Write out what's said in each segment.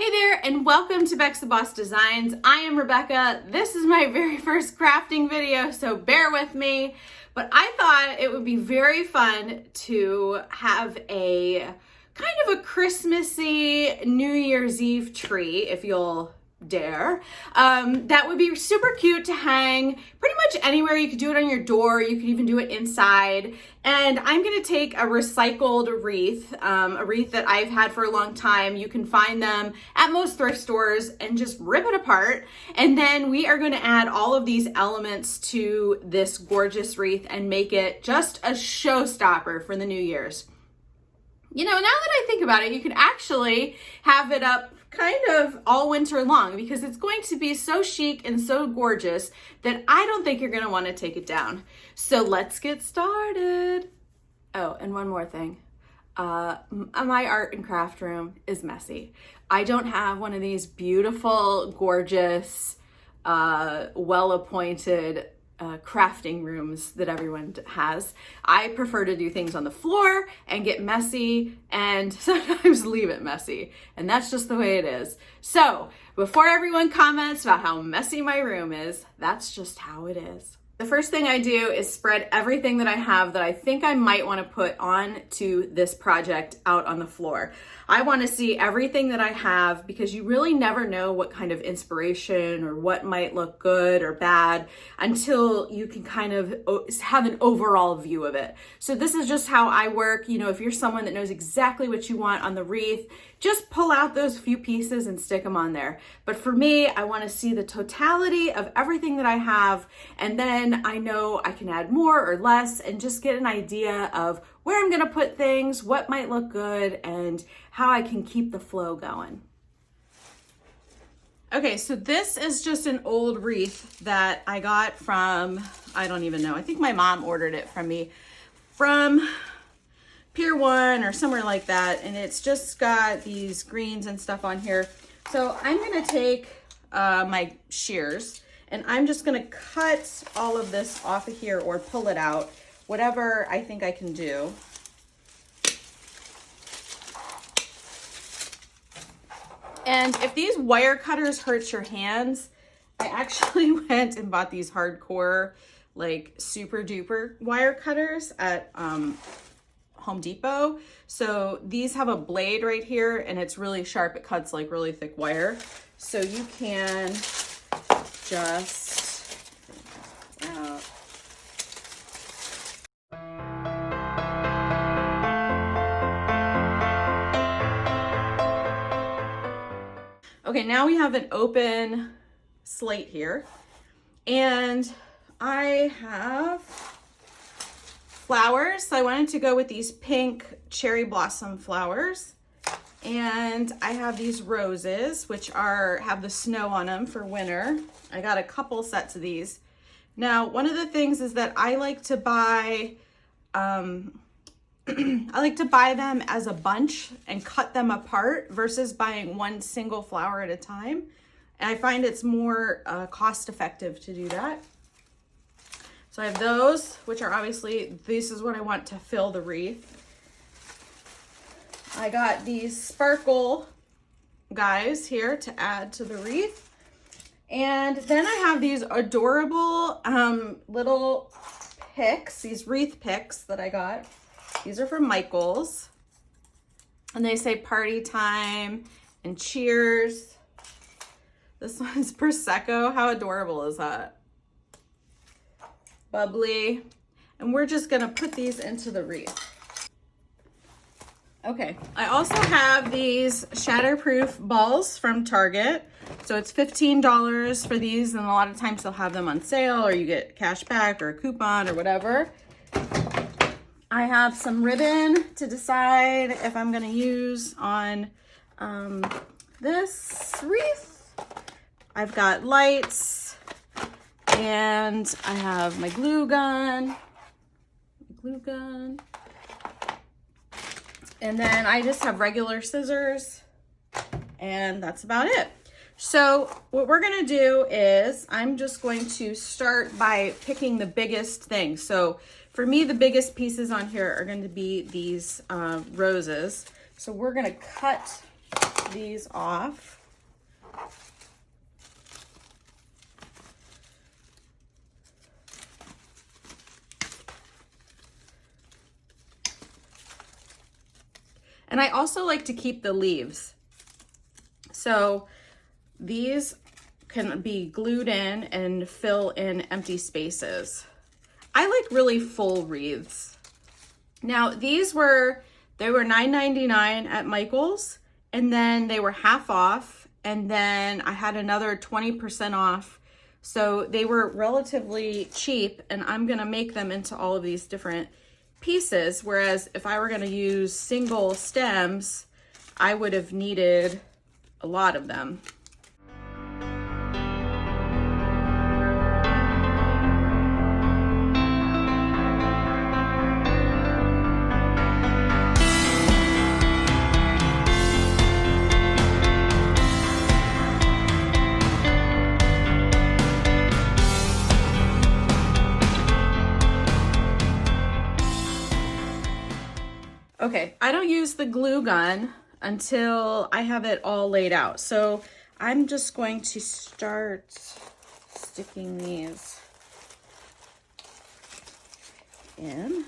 Hey there, and welcome to Bex the Boss Designs. I am Rebecca. This is my very first crafting video, so bear with me. But I thought it would be very fun to have a kind of a Christmassy New Year's Eve tree, if you'll dare. That would be super cute to hang pretty much anywhere. You could do it on your door. You could even do it inside. And I'm going to take a recycled wreath, a wreath that I've had for a long time. You can find them at most thrift stores and just rip it apart. And then we are going to add all of these elements to this gorgeous wreath and make it just a showstopper for the New Year's. You know, now that I think about it, you could actually have it up kind of all winter long because it's going to be so chic and so gorgeous that I don't think you're going to want to take it down. So let's get started. Oh, and one more thing. My art and craft room is messy. I don't have one of these beautiful, gorgeous, well-appointed crafting rooms that everyone has. I prefer to do things on the floor and get messy and sometimes leave it messy. And that's just the way it is. So before everyone comments about how messy my room is, that's just how it is. The first thing I do is spread everything that I have that I think I might want to put on to this project out on the floor. I want to see everything that I have because you really never know what kind of inspiration or what might look good or bad until you can kind of have an overall view of it. So this is just how I work. You know, if you're someone that knows exactly what you want on the wreath, just pull out those few pieces and stick them on there. But for me, I want to see the totality of everything that I have, and then I know I can add more or less and just get an idea of where I'm going to put things, what might look good, and how I can keep the flow going. Okay, so this is just an old wreath that I got from, I don't even know, I think my mom ordered it from me from Pier 1 or somewhere like that, and it's just got these greens and stuff on here. So I'm going to take my shears, and I'm just going to cut all of this off of here or pull it out, whatever I think I can do. And if these wire cutters hurt your hands, I actually went and bought these hardcore, like super duper wire cutters at Home Depot. So these have a blade right here and it's really sharp. It cuts like really thick wire. So you can just okay, now we have an open slate here, and I have flowers. So I wanted to go with these pink cherry blossom flowers, and I have these roses, which have the snow on them for winter. I got a couple sets of these. Now, one of the things is that I like to buy I like to buy them as a bunch and cut them apart versus buying one single flower at a time. And I find it's more cost effective to do that. So I have those, which are obviously, this is what I want to fill the wreath. I got these sparkle guys here to add to the wreath. And then I have these adorable little picks, these wreath picks that I got. These are from Michael's, and they say party time and cheers. This one's Prosecco. How adorable is that? Bubbly. And we're just gonna put these into the wreath. Okay, I also have these shatterproof balls from Target. So it's $15 for these, and a lot of times they'll have them on sale or you get cash back or a coupon or whatever. I have some ribbon to decide if I'm gonna use on this wreath. I've got lights, and I have my glue gun. And then I just have regular scissors, and that's about it. So what we're gonna do is I'm just going to start by picking the biggest thing. So for me, the biggest pieces on here are going to be these roses. So we're going to cut these off. And I also like to keep the leaves. So these can be glued in and fill in empty spaces. I like really full wreaths. Now they were $9.99 at Michael's, and then they were half off, and then I had another 20% off. So they were relatively cheap, and I'm gonna make them into all of these different pieces, whereas if I were gonna use single stems, I would have needed a lot of them. Okay, I don't use the glue gun until I have it all laid out. So I'm just going to start sticking these in.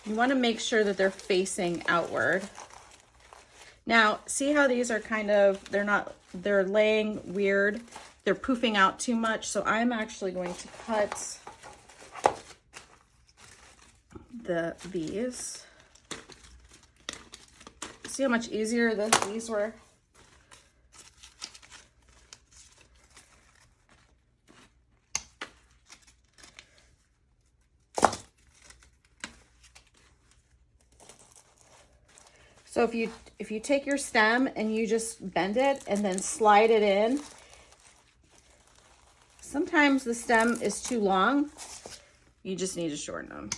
You want to make sure that they're facing outward. Now, see how these are kind of, they're laying weird. They're poofing out too much. So I'm actually going to cut these. See how much easier these were? So if you take your stem and you just bend it and then slide it in, sometimes the stem is too long. You just need to shorten them.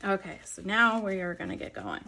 Okay, so now we are gonna get going.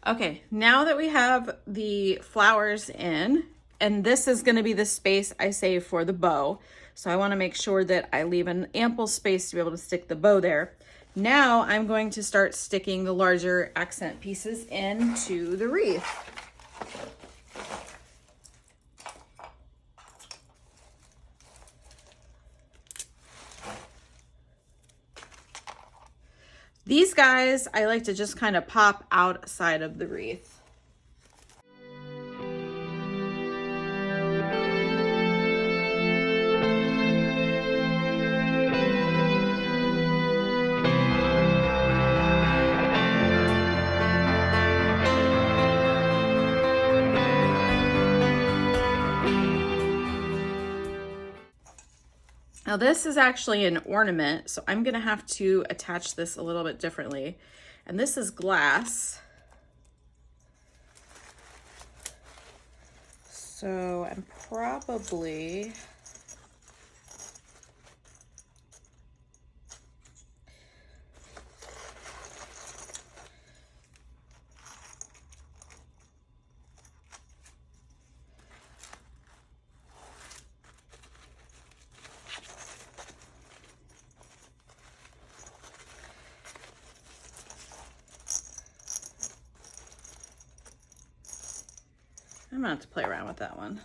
Okay, now that we have the flowers in, and this is gonna be the space I save for the bow, so I wanna make sure that I leave an ample space to be able to stick the bow there. Now I'm going to start sticking the larger accent pieces into the wreath. These guys, I like to just kind of pop outside of the wreath. Now this is actually an ornament, so I'm gonna have to attach this a little bit differently. And this is glass. So I'm probably I'm gonna have to play around with that one.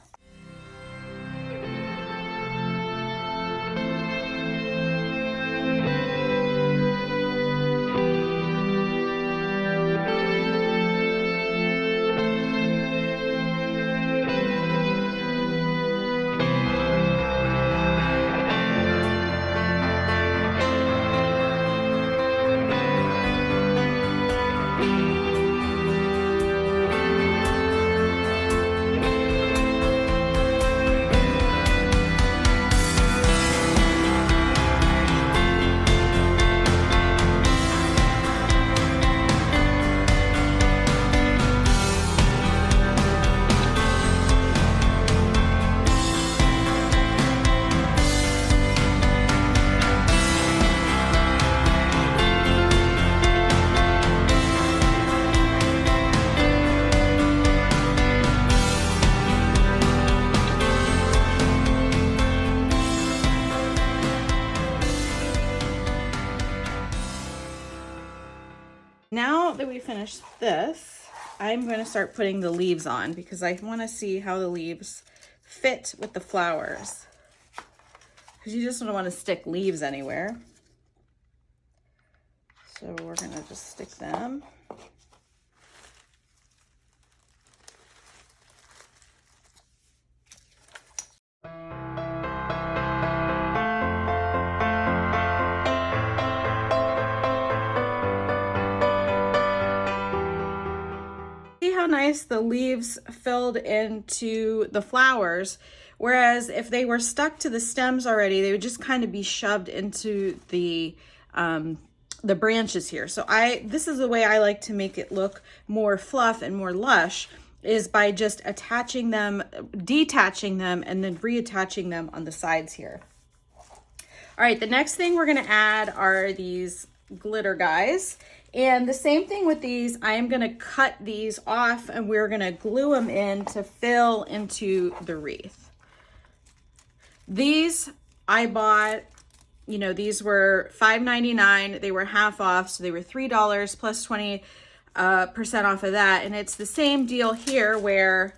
Now that we finished this, I'm going to start putting the leaves on because I want to see how the leaves fit with the flowers. Because you just don't want to stick leaves anywhere. So we're going to just stick them. See how nice the leaves filled into the flowers, whereas if they were stuck to the stems already, they would just kind of be shoved into the branches here. So this is the way I like to make it look more fluff and more lush, is by just attaching them, detaching them, and then reattaching them on the sides here. All right, the next thing we're gonna add are these glitter guys. And the same thing with these, I am gonna cut these off and we're gonna glue them in to fill into the wreath. These I bought, you know, these were $5.99. They were half off, so they were $3 plus 20% off of that. And it's the same deal here where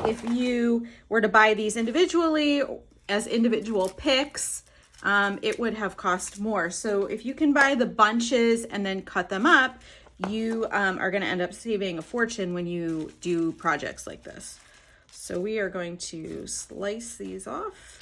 if you were to buy these individually as individual picks, it would have cost more. So if you can buy the bunches and then cut them up, you are going to end up saving a fortune when you do projects like this. So we are going to slice these off.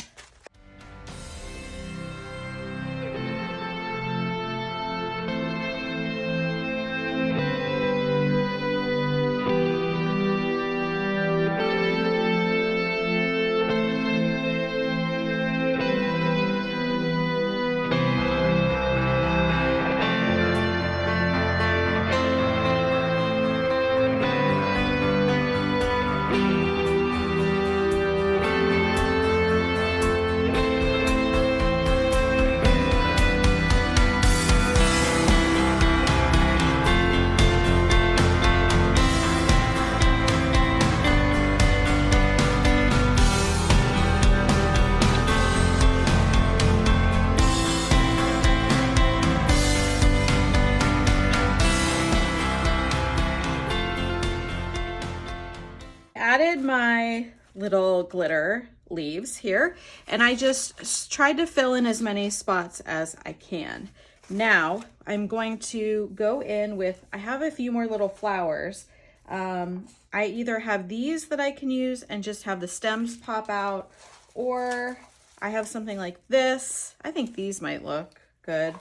Added my little glitter leaves here, and I just tried to fill in as many spots as I can. Now I'm going to go in with, I have a few more little flowers. I either have these that I can use and just have the stems pop out, or I have something like this. I think these might look good.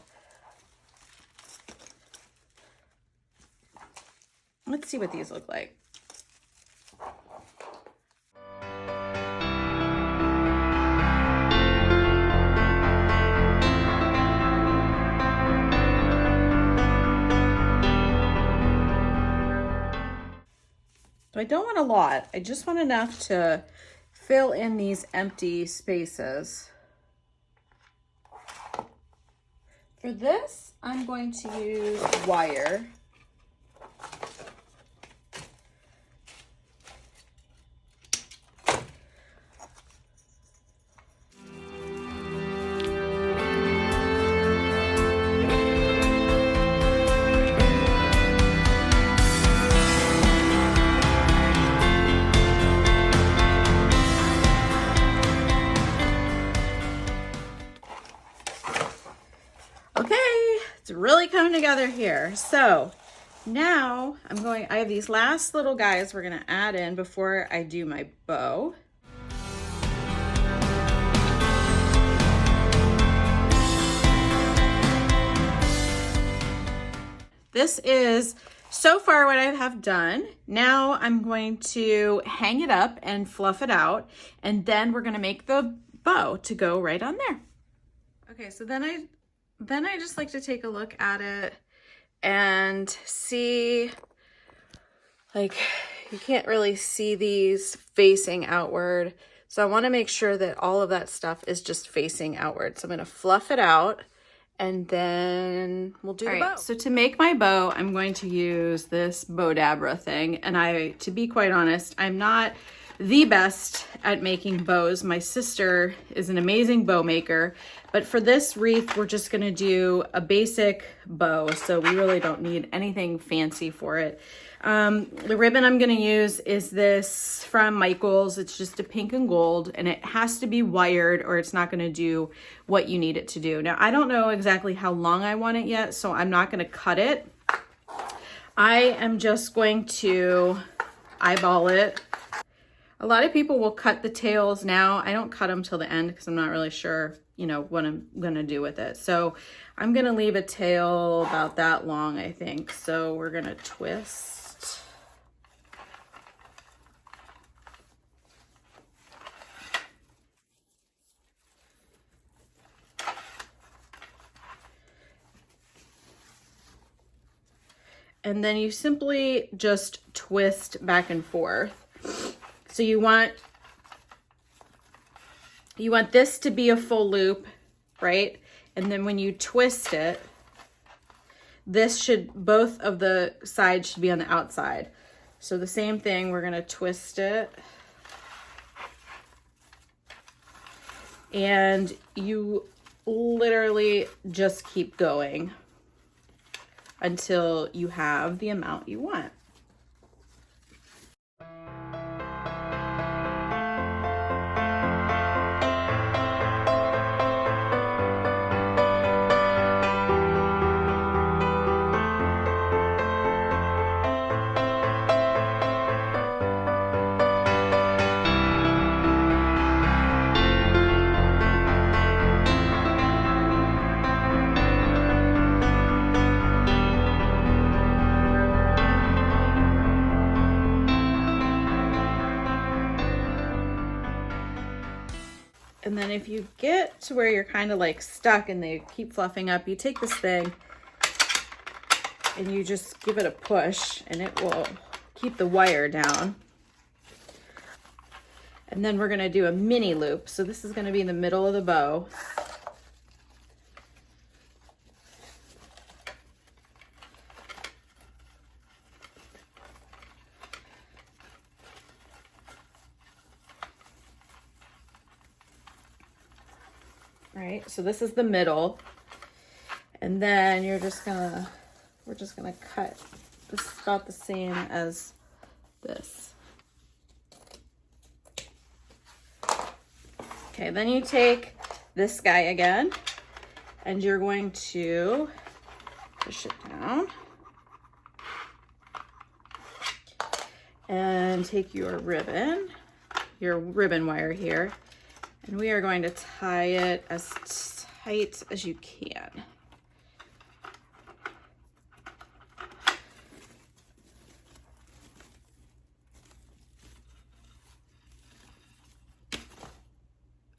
Let's see what these look like. So I don't want a lot. I just want enough to fill in these empty spaces. For this, I'm going to use wire. Okay, it's really coming together here. So now I have these last little guys we're gonna add in before I do my bow. This is so far what I have done. Now I'm going to hang it up and fluff it out, and then we're gonna make the bow to go right on there. Okay, so then I just like to take a look at it and see, like, you can't really see these facing outward. So I wanna make sure that all of that stuff is just facing outward. So I'm gonna fluff it out, and then we'll do the bow. So to make my bow, I'm going to use this Bodabra thing. And to be quite honest, I'm not the best at making bows. My sister is an amazing bow maker, but for this wreath, we're just gonna do a basic bow. So we really don't need anything fancy for it. The ribbon I'm gonna use is this from Michaels. It's just a pink and gold, and it has to be wired or it's not gonna do what you need it to do. Now, I don't know exactly how long I want it yet, so I'm not gonna cut it. I am just going to eyeball it. A lot of people will cut the tails now. I don't cut them till the end because I'm not really sure, you know, what I'm gonna do with it. So I'm gonna leave a tail about that long, I think. So we're gonna twist. And then you simply just twist back and forth. So you want this to be a full loop, right? And then when you twist it, both of the sides should be on the outside. So the same thing, we're gonna twist it. And you literally just keep going until you have the amount you want. And then if you get to where you're kind of like stuck and they keep fluffing up, you take this thing and you just give it a push and it will keep the wire down. And then we're gonna do a mini loop. So this is gonna be in the middle of the bow. Right, so this is the middle, and then we're just gonna cut this about the same as this. Okay, then you take this guy again, and you're going to push it down, and take your ribbon wire here. And we are going to tie it as tight as you can.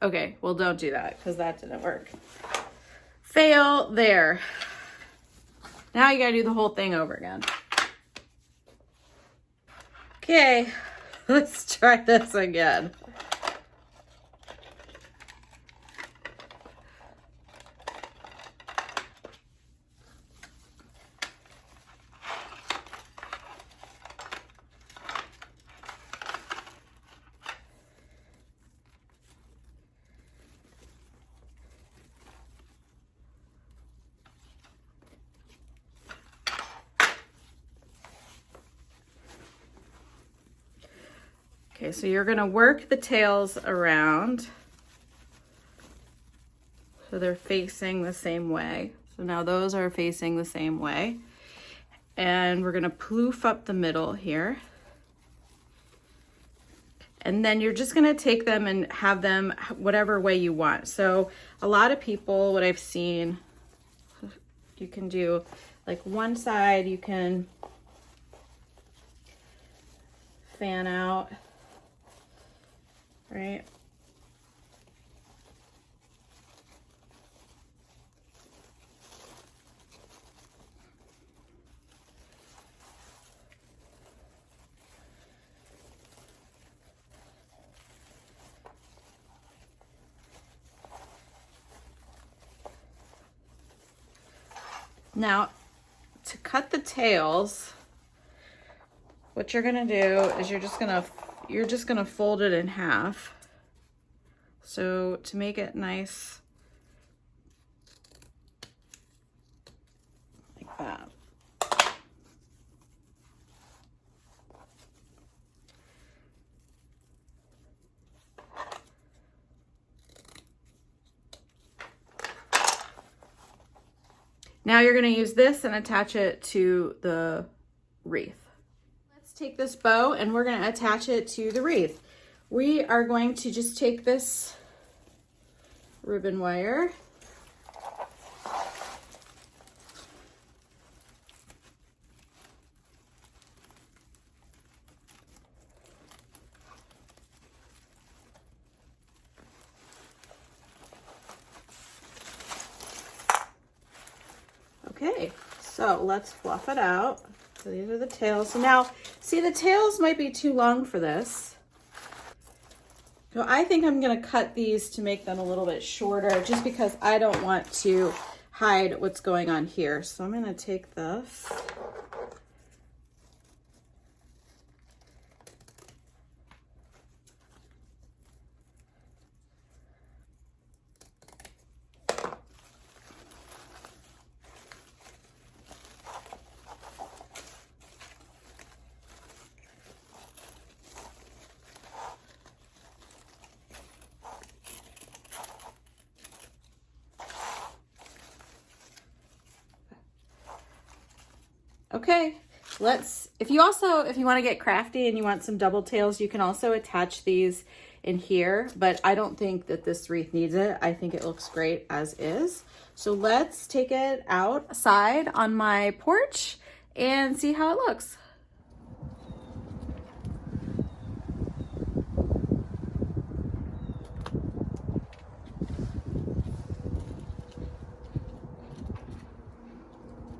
Okay, well, don't do that because that didn't work. Fail there. Now you gotta do the whole thing over again. Okay, let's try this again. Okay, so you're gonna work the tails around so they're facing the same way. So So now those are facing the same way. And we're gonna ploof up the middle here. And then you're just gonna take them and have them whatever way you want. So a lot of people, what I've seen, you can do like one side, you can fan out, right? Now, to cut the tails, what you're gonna do is you're just gonna fold it in half. So to make it nice, like that. Now you're gonna use this and attach it to the wreath. Let's take this bow and we're gonna attach it to the wreath. We are going to just take this ribbon wire, okay, so let's fluff it out. So these are the tails. So now, see, the tails might be too long for this. So I think I'm gonna cut these to make them a little bit shorter just because I don't want to hide what's going on here. So I'm gonna take this. Okay, if you want to get crafty and you want some double tails, you can also attach these in here, but I don't think that this wreath needs it. I think it looks great as is. So let's take it outside on my porch and see how it looks.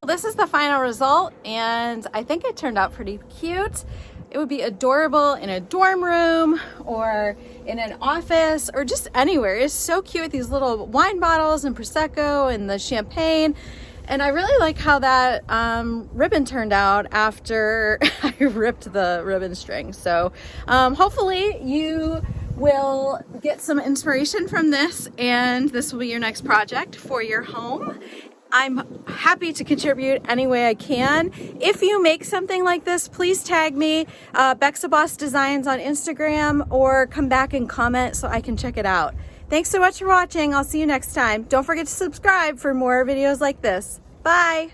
This is the final result, and I think it turned out pretty cute. It would be adorable in a dorm room or in an office or just anywhere. It's so cute with these little wine bottles and Prosecco and the champagne. And I really like how that ribbon turned out after I ripped the ribbon string. So hopefully you will get some inspiration from this, and this will be your next project for your home. I'm happy to contribute any way I can. If you make something like this, please tag me, Bexaboss Designs on Instagram, or come back and comment so I can check it out. Thanks so much for watching. I'll see you next time. Don't forget to subscribe for more videos like this. Bye.